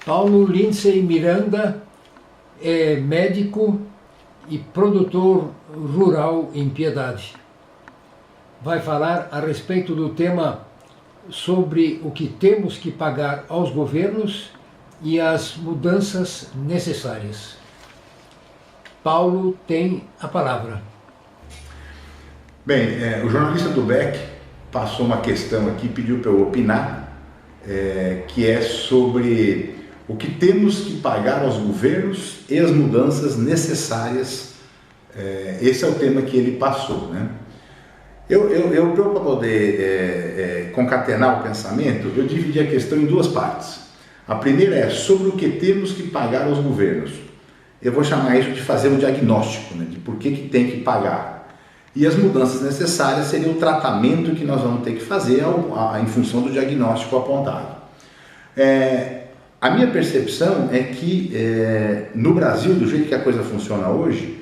Paulo Lindsay Miranda é médico e produtor rural em Piedade. Vai falar a respeito do tema sobre o que temos que pagar aos governos e as mudanças necessárias. Paulo tem a palavra. Bem, o jornalista do BEC passou uma questão aqui, pediu para eu opinar, que é sobre o que temos que pagar aos governos e as mudanças necessárias. Esse é o tema que ele passou, né? Para poder concatenar o pensamento, eu dividi a questão em duas partes. A primeira é sobre o que temos que pagar aos governos. Eu vou chamar isso de fazer um diagnóstico, né, de por que tem que pagar. E as mudanças necessárias seriam o tratamento que nós vamos ter que fazer em função do diagnóstico apontado. A minha percepção é que no Brasil, do jeito que a coisa funciona hoje,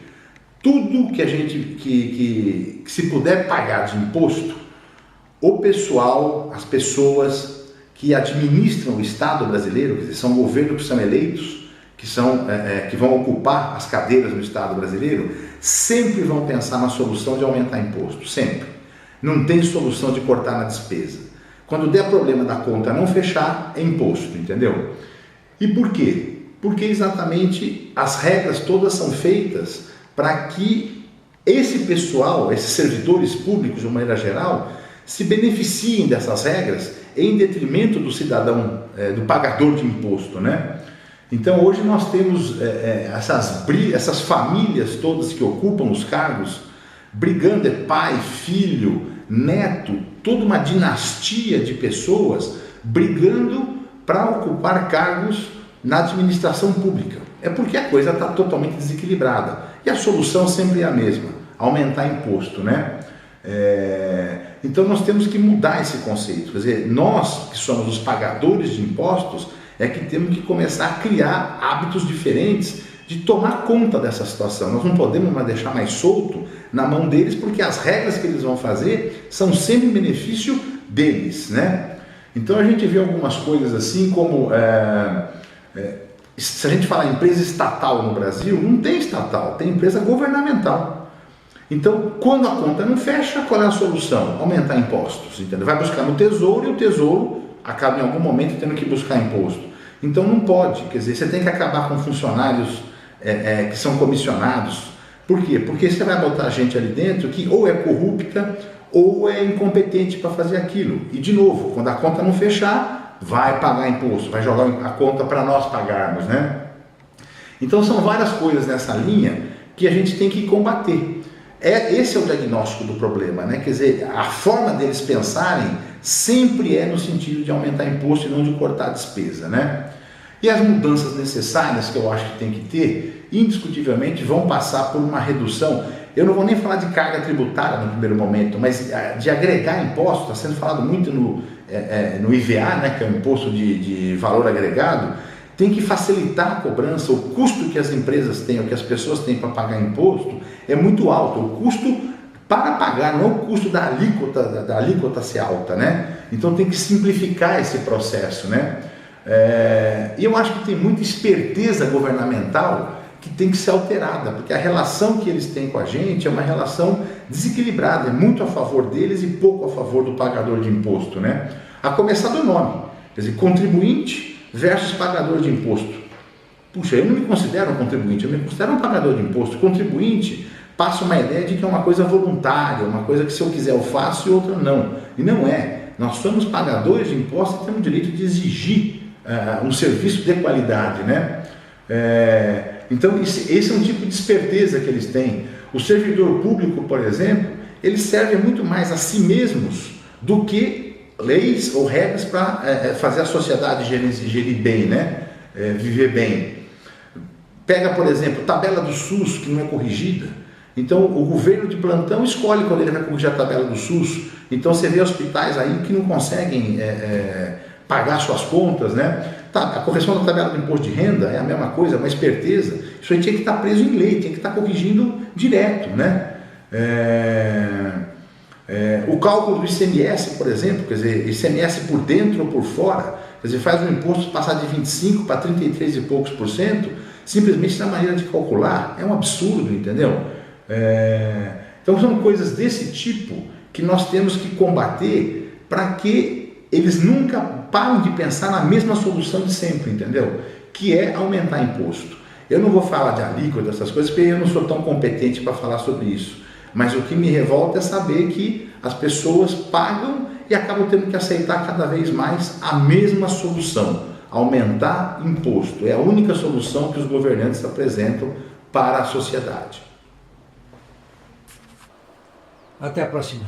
tudo que a gente que se puder pagar de imposto, o pessoal, as pessoas que administram o Estado brasileiro, quer dizer, são governos que são eleitos, que vão ocupar as cadeiras no Estado brasileiro, sempre vão pensar na solução de aumentar imposto, sempre. Não tem solução de cortar na despesa. Quando der problema da conta não fechar, é imposto, entendeu? E por quê? Porque exatamente as regras todas são feitas para que esse pessoal, esses servidores públicos de uma maneira geral, se beneficiem dessas regras em detrimento do cidadão, do pagador de imposto, né? Então hoje nós temos essas famílias todas que ocupam os cargos, brigando, pai, filho, neto, toda uma dinastia de pessoas brigando para ocupar cargos na administração pública. É porque a coisa está totalmente desequilibrada. E a solução sempre é a mesma, aumentar imposto, né? Então nós temos que mudar esse conceito. Quer dizer, nós que somos os pagadores de impostos, é que temos que começar a criar hábitos diferentes de tomar conta dessa situação. Nós não podemos mais deixar mais solto na mão deles, porque as regras que eles vão fazer são sempre em benefício deles, né? Então a gente vê algumas coisas assim como... se a gente falar em empresa estatal no Brasil, não tem estatal, tem empresa governamental. Então, quando a conta não fecha, qual é a solução? Aumentar impostos, entendeu? Vai buscar no Tesouro e o Tesouro acaba em algum momento tendo que buscar imposto. Então não pode, quer dizer, você tem que acabar com funcionários que são comissionados. Por quê? Porque você vai botar gente ali dentro que ou é corrupta ou é incompetente para fazer aquilo. E de novo, quando a conta não fechar, vai pagar imposto, vai jogar a conta para nós pagarmos, né? Então são várias coisas nessa linha que a gente tem que combater. Esse é o diagnóstico do problema, né? Quer dizer, a forma deles pensarem sempre é no sentido de aumentar imposto e não de cortar despesa, né? E as mudanças necessárias que eu acho que tem que ter, indiscutivelmente vão passar por uma redução. Eu não vou nem falar de carga tributária no primeiro momento, mas de agregar impostos. Está sendo falado muito no IVA, né, que é o imposto de valor agregado. Tem que facilitar a cobrança. O custo que as empresas têm, o que as pessoas têm para pagar imposto é muito alto. O custo para pagar, não o custo da alíquota ser alta, né? Então tem que simplificar esse processo, né? E eu acho que tem muita esperteza governamental que tem que ser alterada, porque a relação que eles têm com a gente é uma relação desequilibrada, é muito a favor deles e pouco a favor do pagador de imposto, né? A começar do nome, quer dizer, contribuinte versus pagador de imposto. Puxa, eu não me considero um contribuinte, eu me considero um pagador de imposto. Contribuinte passa uma ideia de que é uma coisa voluntária, uma coisa que se eu quiser eu faço e outra não. E não é. Nós somos pagadores de impostos e temos o direito de exigir um serviço de qualidade, né? Então esse é um tipo de esperteza que eles têm. O servidor público, por exemplo, ele serve muito mais a si mesmos do que leis ou regras para fazer a sociedade gerir bem, né? Viver bem. Pega, por exemplo, tabela do SUS que não é corrigida. Então o governo de plantão escolhe quando ele vai corrigir a tabela do SUS. Então você vê hospitais aí que não conseguem pagar suas contas, né? A correção da tabela do imposto de renda é a mesma coisa, uma esperteza. Isso aí tinha que estar preso em lei, tinha que estar corrigindo direto, né? O cálculo do ICMS, por exemplo, quer dizer, ICMS por dentro ou por fora, Quer dizer, faz o imposto passar de 25% para 33 e poucos por cento, simplesmente na maneira de calcular. É um absurdo, entendeu? Então são coisas desse tipo que nós temos que combater para que eles nunca parem de pensar na mesma solução de sempre, entendeu? Que é aumentar imposto. Eu não vou falar de alíquota, dessas coisas, porque eu não sou tão competente para falar sobre isso. Mas o que me revolta é saber que as pessoas pagam e acabam tendo que aceitar cada vez mais a mesma solução, aumentar imposto. É a única solução que os governantes apresentam para a sociedade. Até a próxima.